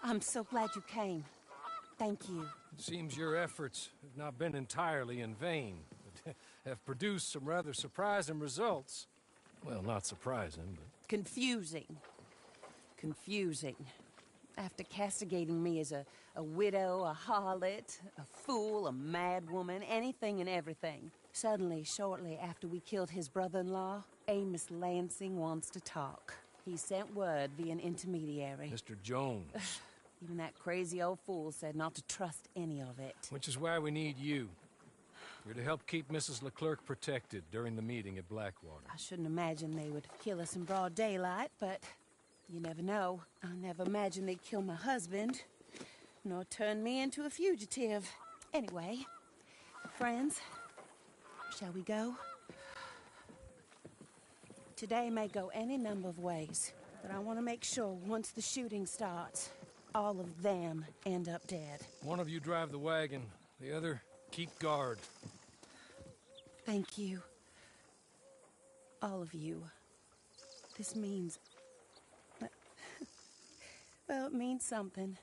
I'm so glad you came. Thank you. It seems your efforts have not been entirely in vain, but have produced some rather surprising results. Well, not surprising, but... Confusing. Confusing. After castigating me as a widow, a harlot, a fool, a madwoman, anything and everything. Suddenly, shortly after we killed his brother-in-law, Amos Lansing wants to talk. He sent word via an intermediary. Mr. Jones. Even that crazy old fool said not to trust any of it. Which is why we need you. You're to help keep Mrs. Leclerc protected during the meeting at Blackwater. I shouldn't imagine they would kill us in broad daylight, but you never know. I never imagined they'd kill my husband, nor turn me into a fugitive. Anyway, friends, shall we go? Today may go any number of ways, but I want to make sure once the shooting starts, all of them end up dead. One of you drive the wagon, the other keep guard. Thank you. All of you. This means... well, it means something.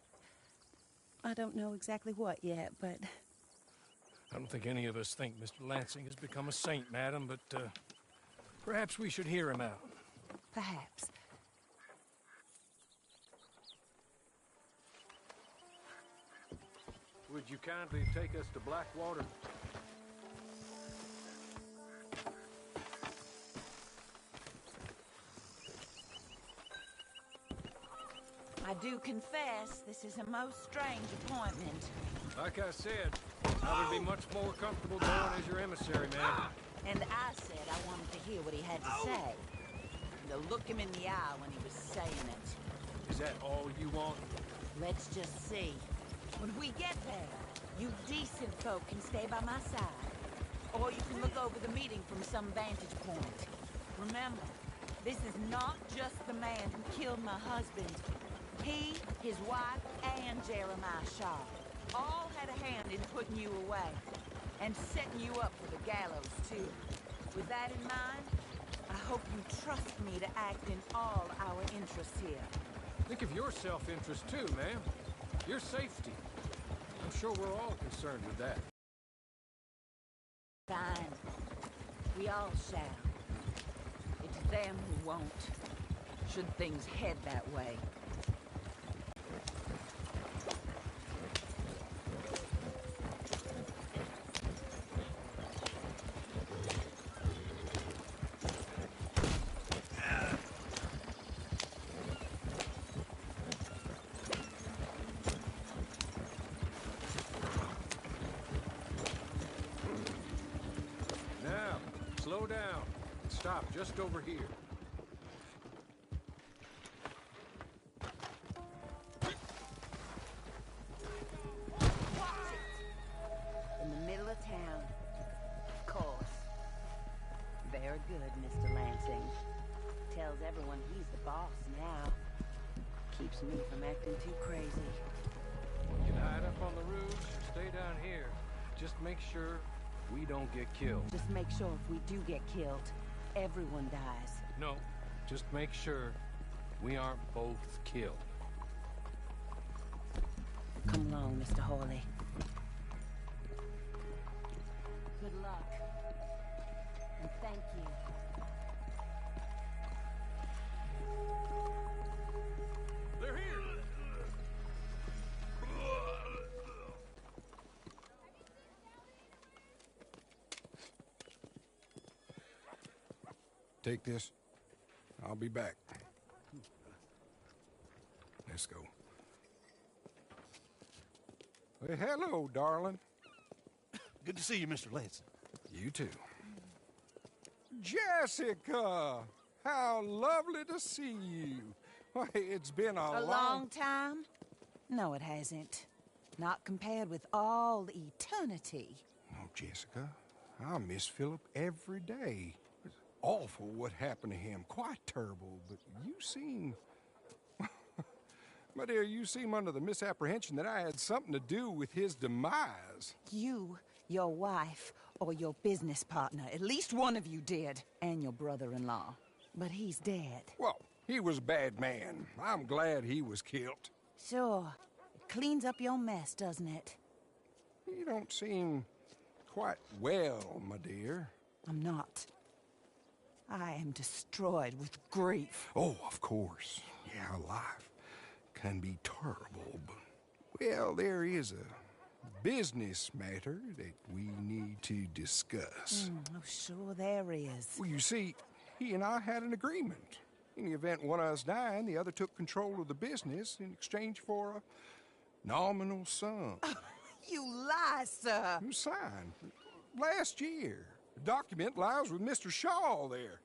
I don't know exactly what yet, but... I don't think any of us think Mr. Lansing has become a saint, madam, but perhaps we should hear him out. Perhaps. Would you kindly take us to Blackwater? I do confess, this is a most strange appointment. Like I said, I would be much more comfortable going as your emissary, man. And I said I wanted to hear what he had to say. And to look him in the eye when he was saying it. Is that all you want? Let's just see. When we get there, you decent folk can stay by my side. Or you can look over the meeting from some vantage point. Remember, this is not just the man who killed my husband. He, his wife, and Jeremiah Shaw all had a hand in putting you away. And setting you up for the gallows, too. With that in mind, I hope you trust me to act in all our interests here. Think of your self-interest too, ma'am. Your safety. I'm sure we're all concerned with that. Fine. We all shall. It's them who won't. Should things head that way. Slow down. Stop just over here. In the middle of town. Of course. Very good, Mr. Lansing. Tells everyone he's the boss now. Keeps me from acting too crazy. You can hide up on the roofs or stay down here. Just make sure we don't get killed. Just make sure if we do get killed, everyone dies. No, just make sure we aren't both killed. Come along, Mr. Hawley. Good luck. And thank you. They're here! Take this. I'll be back. Let's go. Well, hello, darling. Good to see you, Mr. Lansing. You too. Jessica! How lovely to see you. Why, it's been A long time? No, it hasn't. Not compared with all the eternity. Oh, Jessica, I miss Philip every day. It's awful what happened to him. Quite terrible, but you seem... My dear, you seem under the misapprehension that I had something to do with his demise. You, your wife, or your business partner. At least one of you did. And your brother-in-law. But he's dead. Well, he was a bad man. I'm glad he was killed. Sure. It cleans up your mess, doesn't it? You don't seem quite well, my dear. I'm not. I am destroyed with grief. Oh, of course. Yeah, life can be terrible, but... Well, there is a business matter that we need to discuss. Oh, sure there is. Well, you see, he and I had an agreement. In the event one of us died, the other took control of the business in exchange for a nominal sum. You lie, sir. You signed last year. The document lies with Mr. Shaw there.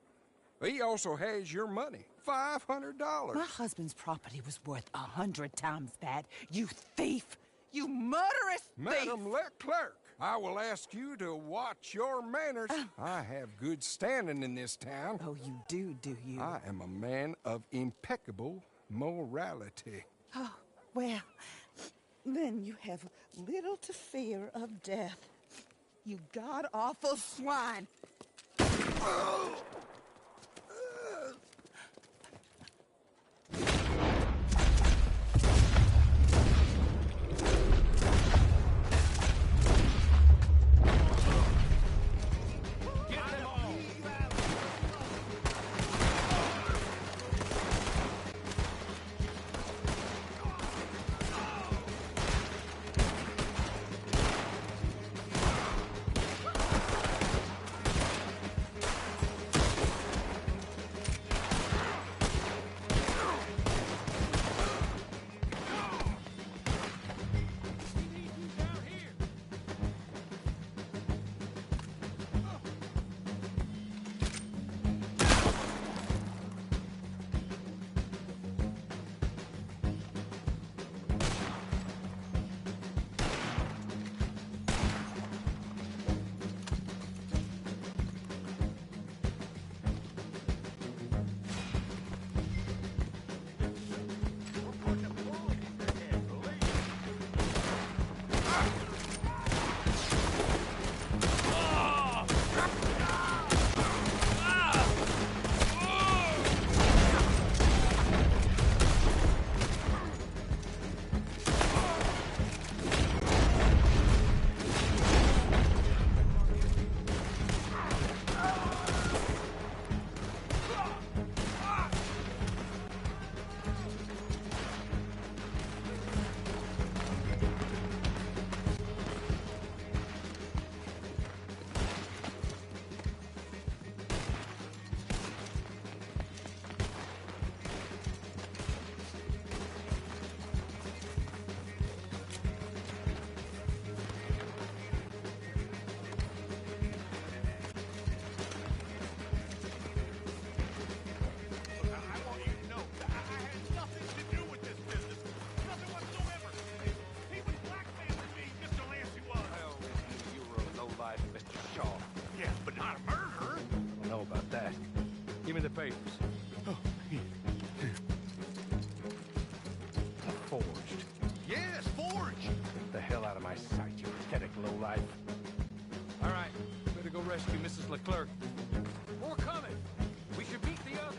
He also has your money, $500. My husband's property was worth 100 times that. You thief! You murderous thief! Madam Leclerc, I will ask you to watch your manners. I have good standing in this town. Oh, you do you? I am a man of impeccable morality. Oh, well, then you have little to fear of death. You god-awful swine! Give me the papers. Oh, here. Forged. Yes, forged. Get the hell out of my sight, you pathetic lowlife. All right, better go rescue Mrs. Leclerc. More coming. We should beat the others.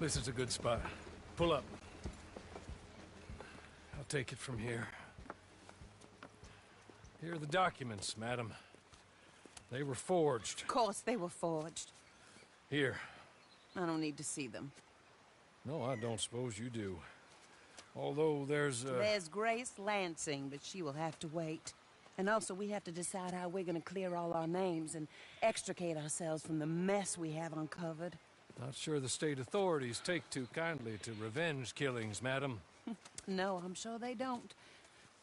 This is a good spot. Pull up. I'll take it from here. Here are the documents, madam. They were forged. Of course they were forged. Here. I don't need to see them. No, I don't suppose you do. Although There's Grace Lansing, but she will have to wait. And also, we have to decide how we're gonna clear all our names and extricate ourselves from the mess we have uncovered. Not sure the state authorities take too kindly to revenge killings, madam. No, I'm sure they don't.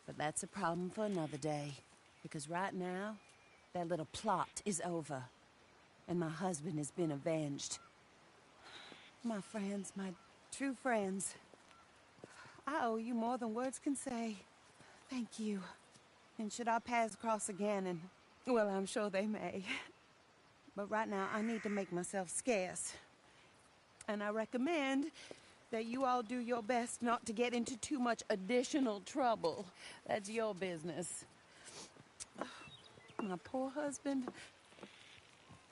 But that's a problem for another day. Because right now, that little plot is over. And my husband has been avenged. My friends, my true friends. I owe you more than words can say. Thank you. And should our paths cross again, and, well, I'm sure they may. But right now, I need to make myself scarce. And I recommend that you all do your best not to get into too much additional trouble. That's your business. My poor husband,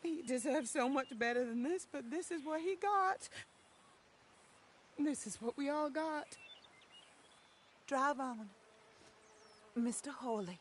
he deserves so much better than this, but this is what he got. This is what we all got. Drive on, Mr. Hawley.